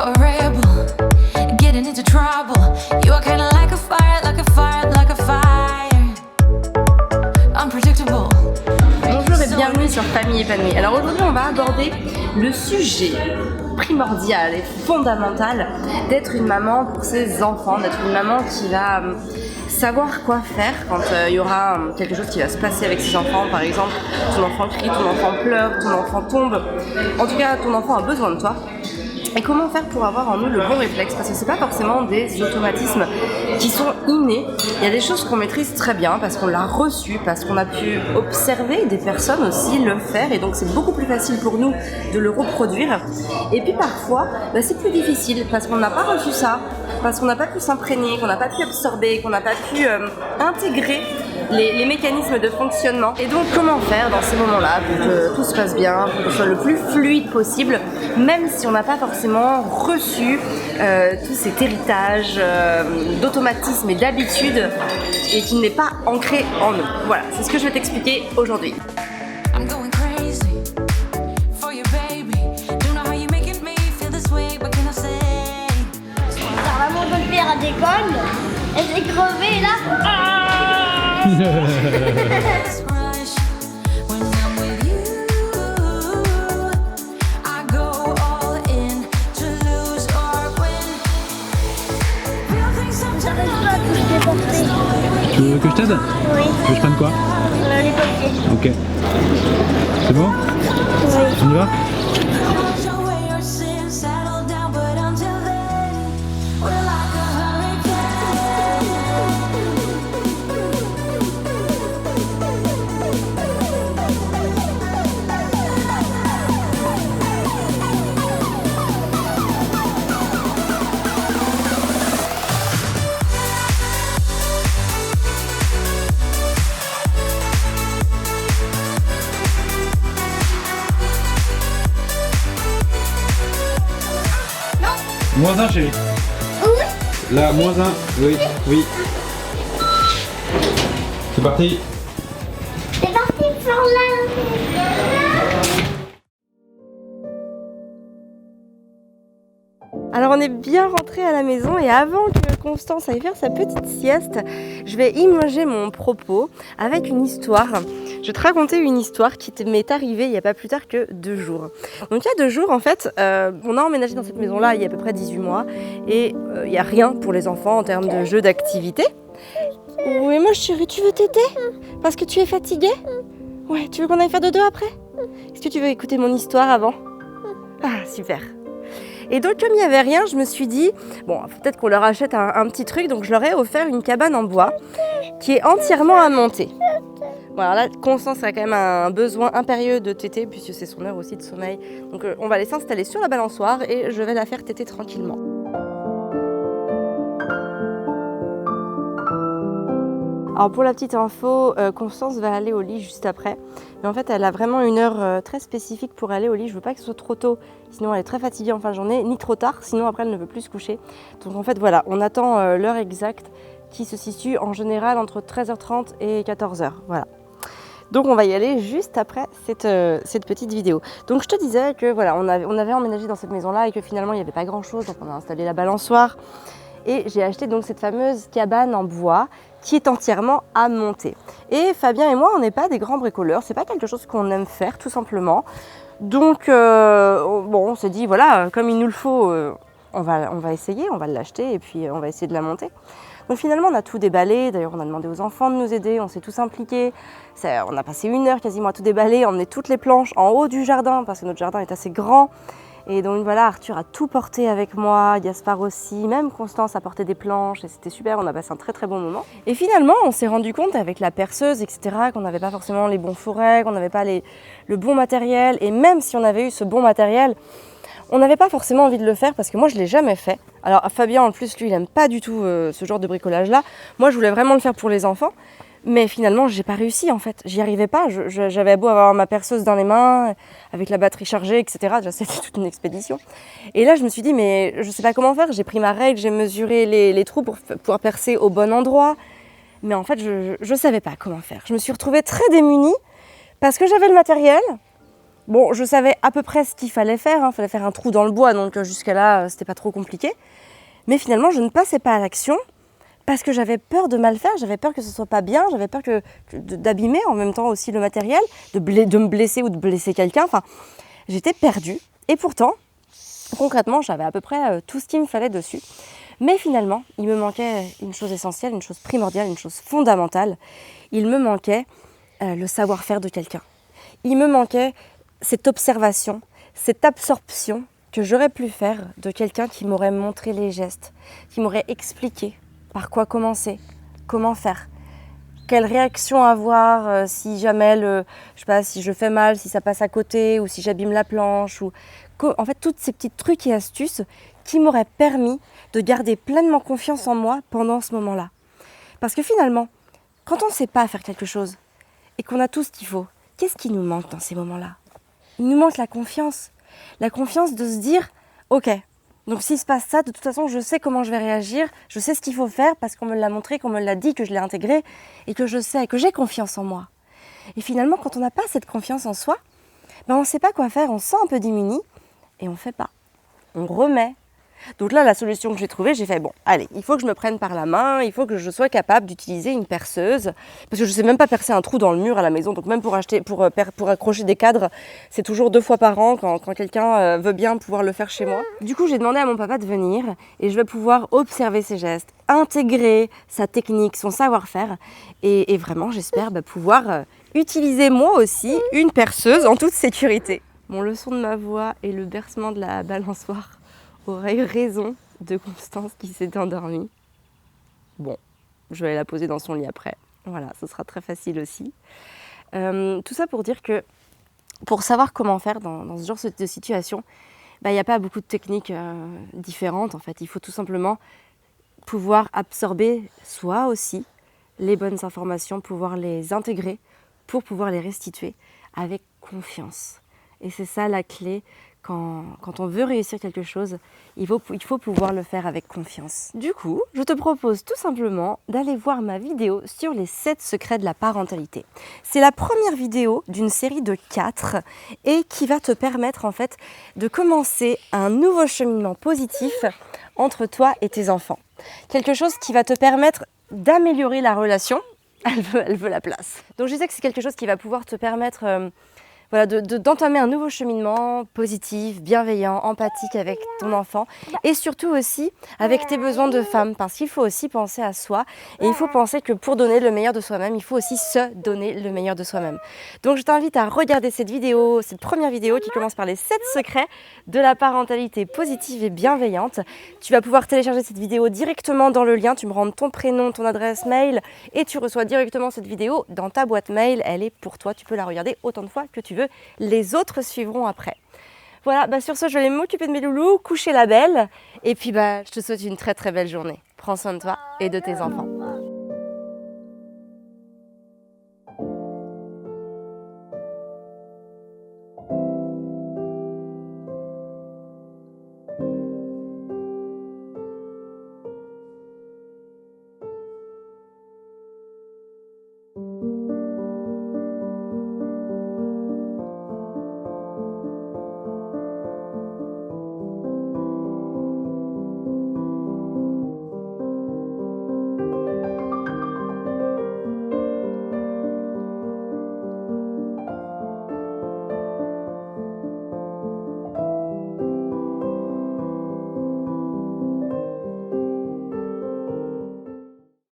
you're a rebel, getting into trouble. You are kinda like a fire, like a fire, like a fire. Unpredictable. Bonjour et bienvenue sur Famille épanouie. Alors aujourd'hui on va aborder le sujet primordial et fondamental d'être une maman pour ses enfants, d'être une maman qui va savoir quoi faire quand il y aura quelque chose qui va se passer avec ses enfants. Par exemple, ton enfant crie, ton enfant pleure, ton enfant tombe. En tout cas, ton enfant a besoin de toi. Et comment faire pour avoir en nous le bon réflexe? Parce que c'est pas forcément des automatismes qui sont innés. Il y a des choses qu'on maîtrise très bien parce qu'on l'a reçu, parce qu'on a pu observer des personnes aussi le faire, et donc c'est beaucoup plus facile pour nous de le reproduire. Et puis parfois, c'est plus difficile parce qu'on n'a pas reçu ça, parce qu'on n'a pas pu s'imprégner, qu'on n'a pas pu absorber, qu'on n'a pas pu intégrer les mécanismes de fonctionnement. Et donc comment faire dans ces moments-là pour que tout se passe bien, pour que ce soit le plus fluide possible, même si on n'a pas forcément reçu tout cet héritage d'automatisme et d'habitude et qui n'est pas ancré en nous. Voilà, c'est ce que je vais t'expliquer aujourd'hui. Vraiment bonne paire à d'école, elle s'est crevée là. Tu veux que je t'aide? Oui. Tu veux que je prenne quoi? Les papiers. Ok. C'est bon? Oui. On y va? Moins 1 chérie. Oui. Là, moins 1. Oui, oui. C'est parti. C'est parti pour là. Alors on est bien rentré à la maison et avant que Constance aille faire sa petite sieste, je vais immerger mon propos avec une histoire. Je vais te raconter une histoire qui m'est arrivée il n'y a pas plus tard que 2 jours. Donc il y a 2 jours en fait, on a emménagé dans cette maison-là il y a à peu près 18 mois et il n'y a rien pour les enfants en termes de jeux d'activité. Oui moi chérie, tu veux t'aider? Parce que tu es fatiguée? Ouais, tu veux qu'on aille faire dodo après? Est-ce que tu veux écouter mon histoire avant? Ah super. Et donc comme il n'y avait rien, je me suis dit, bon peut-être qu'on leur achète un petit truc, donc je leur ai offert une cabane en bois qui est entièrement à monter. Bon alors là, Constance a quand même un besoin impérieux de téter puisque c'est son heure aussi de sommeil. Donc on va les s'installer sur la balançoire et je vais la faire téter tranquillement. Alors pour la petite info, Constance va aller au lit juste après. Mais en fait, elle a vraiment une heure très spécifique pour aller au lit. Je veux pas que ce soit trop tôt, sinon elle est très fatiguée en fin de journée, ni trop tard, sinon après elle ne veut plus se coucher. Donc en fait voilà, on attend l'heure exacte qui se situe en général entre 13h30 et 14h. Voilà. Donc on va y aller juste après cette petite vidéo. Donc je te disais que voilà, on avait emménagé dans cette maison-là et que finalement il n'y avait pas grand-chose, donc on a installé la balançoire. Et j'ai acheté donc cette fameuse cabane en bois qui est entièrement à monter. Et Fabien et moi, on n'est pas des grands bricoleurs, c'est pas quelque chose qu'on aime faire tout simplement. Donc bon, on s'est dit voilà, comme il nous le faut, on va essayer, on va l'acheter et puis on va essayer de la monter. Donc finalement on a tout déballé, d'ailleurs on a demandé aux enfants de nous aider, on s'est tous impliqués. On a passé 1 heure quasiment à tout déballer, emmener toutes les planches en haut du jardin parce que notre jardin est assez grand. Et donc voilà, Arthur a tout porté avec moi, Gaspard aussi, même Constance a porté des planches et c'était super, on a passé un très très bon moment. Et finalement, on s'est rendu compte avec la perceuse, etc., qu'on n'avait pas forcément les bons forêts, qu'on n'avait pas le bon matériel. Et même si on avait eu ce bon matériel, on n'avait pas forcément envie de le faire parce que moi je ne l'ai jamais fait. Alors Fabien en plus, lui, il n'aime pas du tout ce genre de bricolage-là. Moi je voulais vraiment le faire pour les enfants. Mais finalement, j'ai pas réussi en fait. J'y arrivais pas. J'avais beau avoir ma perceuse dans les mains, avec la batterie chargée, etc. Déjà, c'était toute une expédition. Et là, je me suis dit, mais je sais pas comment faire. J'ai pris ma règle, j'ai mesuré les trous pour pouvoir percer au bon endroit. Mais en fait, je savais pas comment faire. Je me suis retrouvée très démunie parce que j'avais le matériel, Bon, je savais à peu près ce qu'il fallait faire, il fallait faire un trou dans le bois, donc jusqu'à là, c'était pas trop compliqué. Mais finalement, je ne passais pas à l'action parce que j'avais peur de mal faire, j'avais peur que ce soit pas bien, j'avais peur d'abîmer en même temps aussi le matériel, de me blesser ou de blesser quelqu'un. Enfin, j'étais perdue. Et pourtant, concrètement, j'avais à peu près tout ce qu'il me fallait dessus. Mais finalement, il me manquait une chose essentielle, une chose primordiale, une chose fondamentale. Il me manquait le savoir-faire de quelqu'un. Il me manquait cette observation, cette absorption que j'aurais pu faire de quelqu'un qui m'aurait montré les gestes, qui m'aurait expliqué par quoi commencer, comment faire, quelle réaction avoir si jamais, je sais pas, si je fais mal, si ça passe à côté ou si j'abîme la planche. En fait, tous ces petits trucs et astuces qui m'auraient permis de garder pleinement confiance en moi pendant ce moment-là. Parce que finalement, quand on ne sait pas faire quelque chose et qu'on a tout ce qu'il faut, qu'est-ce qui nous manque dans ces moments-là? Il nous manque la confiance de se dire « Ok, donc s'il se passe ça, de toute façon, je sais comment je vais réagir, je sais ce qu'il faut faire parce qu'on me l'a montré, qu'on me l'a dit, que je l'ai intégré et que je sais, que j'ai confiance en moi. » Et finalement, quand on n'a pas cette confiance en soi, on ne sait pas quoi faire, on se sent un peu démuni et on ne fait pas. On remet. Donc là, la solution que j'ai trouvée, j'ai fait bon, allez, il faut que je me prenne par la main, il faut que je sois capable d'utiliser une perceuse, parce que je ne sais même pas percer un trou dans le mur à la maison, donc même pour accrocher des cadres, c'est toujours 2 fois par an quand quelqu'un veut bien pouvoir le faire chez moi. Du coup, j'ai demandé à mon papa de venir et je vais pouvoir observer ses gestes, intégrer sa technique, son savoir-faire et vraiment, j'espère pouvoir utiliser moi aussi une perceuse en toute sécurité. Bon, le son de ma voix et le bercement de la balançoire aurait eu raison de Constance qui s'était endormie. Bon, je vais aller la poser dans son lit après. Voilà, ce sera très facile aussi. Tout ça pour dire que pour savoir comment faire dans ce genre de situation, il n'y a pas beaucoup de techniques différentes en fait. Il faut tout simplement pouvoir absorber soi aussi les bonnes informations, pouvoir les intégrer pour pouvoir les restituer avec confiance. Et c'est ça la clé. Quand on veut réussir quelque chose, il faut pouvoir le faire avec confiance. Du coup, je te propose tout simplement d'aller voir ma vidéo sur les 7 secrets de la parentalité. C'est la première vidéo d'une série de 4 et qui va te permettre en fait de commencer un nouveau cheminement positif entre toi et tes enfants. Quelque chose qui va te permettre d'améliorer la relation. Elle veut la place. Donc je sais que c'est quelque chose qui va pouvoir te permettre d'entamer un nouveau cheminement positif, bienveillant, empathique avec ton enfant et surtout aussi avec tes besoins de femme parce qu'il faut aussi penser à soi et il faut penser que pour donner le meilleur de soi-même, il faut aussi se donner le meilleur de soi-même. Donc je t'invite à regarder cette première vidéo qui commence par les 7 secrets de la parentalité positive et bienveillante. Tu vas pouvoir télécharger cette vidéo directement dans le lien, tu me rends ton prénom, ton adresse mail et tu reçois directement cette vidéo dans ta boîte mail. Elle est pour toi, tu peux la regarder autant de fois que tu veux. Les autres suivront après. Voilà, sur ce, je vais aller m'occuper de mes loulous, coucher la belle. Et puis, je te souhaite une très très belle journée. Prends soin de toi et de tes enfants.